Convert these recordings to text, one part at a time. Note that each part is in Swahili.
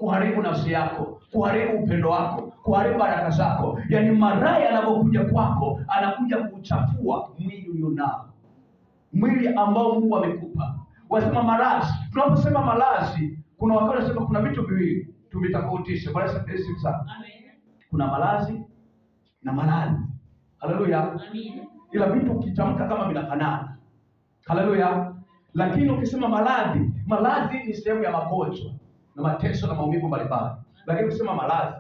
kuharibu nafsi yako, kuharibu upendo wako, kuharibu baraka zako. Yaani maraya anapokuja kwako, anakuja kuchafua mwili ulionao, mwili ambao Mungu amekupa. Wasema malazi. Tunaposema malazi, kuna wakati wanasema kuna vitu viwili tumitofautishe. Bwana asifiwe sana. Amen. Kuna malazi na maradhi. Haleluya. Amen. Ila vitu ukitamka kama vinafanana. Haleluya. Lakini ukisema maradhi ni sehemu ya magonjwa na mateso na maumivu mbalimbali. Lakini ukisema malazi,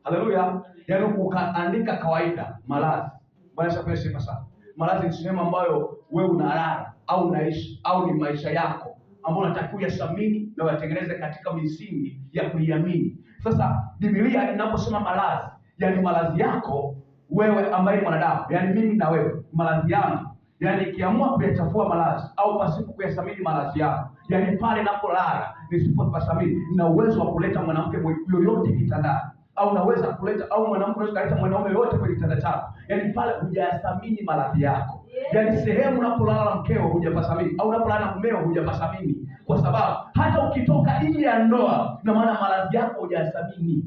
haleluya, yaani ukaandika kawaida malazi. Bwana asifiwe sana. Malazi ni sehemu ambayo wewe unalala au unaishi au ni maisha yako ambayo unatakiwa uyathamini na uyatengeneze katika misingi ya kuiamini. Sasa Biblia inaposema malazi, yaani malazi yako wewe ambaye ni mwanadamu, yaani mimi na wewe, malazi yangu, yaani ikiamua kuyachafua malazi au pasipo kuyathamini malazi yangu, yaani pale ninapolala nisipothamini, nina uwezo wa kuleta mwanamke yoyote kitandani, au naweza kuleta au mwanamke anaweza kuleta mwanaume yote kwenye kitanda chako. Yaani pale hujayathamini maradhi yako. Yaani sehemu unapolala na mkeo hujapathamini, au unapolala na mumeo hujapathamini, kwa sababu hata ukitoka nje ya ndoa, na maana maradhi yako hujayathamini.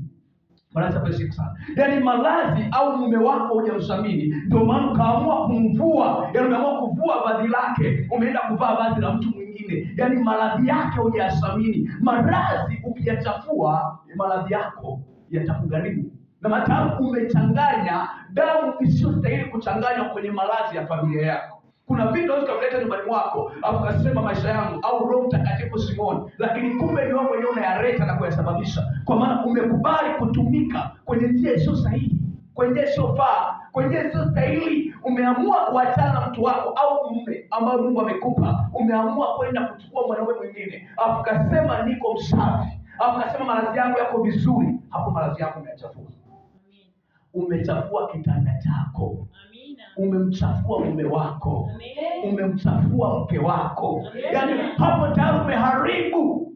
Bwana asifiwe sana. Yaani maradhi au mume wako hujamthamini, ndio maana ukaamua kumvua. Yaani umeamua kuvua vazi lake, umeenda kuvaa vazi la mtu mwingine. Yaani maradhi yake hujayathamini. Maradhi ukiyachafua, maradhi yako yatakugharimu. Na maana umechanganya damu isiyostahili kuchanganywa kwenye maradhi ya familia yako. Kuna vitu unaweza kuleta nyumbani mwako, au kasema maisha yangu au Roho Mtakatifu Simoni, lakini kumbe ni wewe mwenyewe unayaleta na kuyasababisha, kwa maana umekubali kutumika kwenye njia isiyo sahihi, kwenye njia isiyofaa, kwenye njia isiyo stahili. Umeamua kuachana na mtu wako au mume ambao Mungu amekupa, umeamua kwenda kuchukua mwanaume mwingine, afu kasema niko msafi, afu kasema maradhi yangu yako vizuri. Hapo maradhi yako umechafua. Umechafua kitanda chako. Umemchafua mume wako. Umemchafua mke wako. Yaani hapo tayari umeharibu.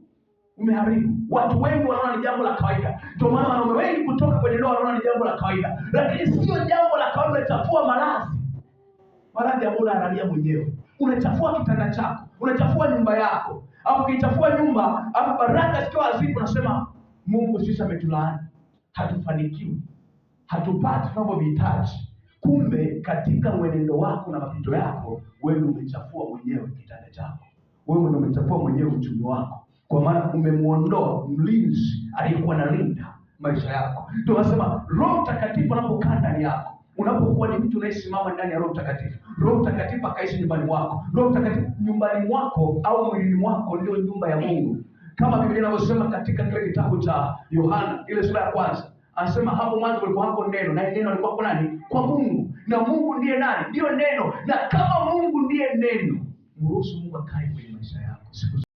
Watu wengi wanaona ni jambo la kawaida. Ndio maana wanaume wengi kutoka kwenye ndoa wanaona ni jambo la kawaida, lakini sio jambo la kawaida. Unachafua maradhi ambayo unalalia mwenyewe. Unachafua kitanda chako, unachafua nyumba yako. Hapo ukichafua nyumba, hapo baraka sio azifu. Unasema Mungu sisi ametulaani, hatufanikiwi, hatupati tunavyohitaji. Kumbe katika mwenendo wako na mapito yako, wewe umechafua mwenyewe kitanda chako. Wewe ndio umechafua mwenyewe uchumi wako, kwa maana umemuondoa mlinzi aliyekuwa analinda maisha yako. Ndio nasema Roho Mtakatifu anapokaa ndani yako, unapokuwa ni mtu unayesimama ndani ya Roho Mtakatifu, Roho Mtakatifu akaishi nyumbani mwako. Roho Mtakatifu nyumbani mwako au mwilini mwako ndio nyumba ya Mungu, kama Biblia inavyosema katika kile kitabu cha Yohana ile sura ya kwanza. Anasema hapo mwanzo kulikuwa hapo neno, na neno alikuwa kwa nani? Kwa Mungu. Na Mungu ndiye nani? Ndiyo neno. Na kama Mungu ndiye neno, mruhusu Mungu akae kwenye maisha yako siku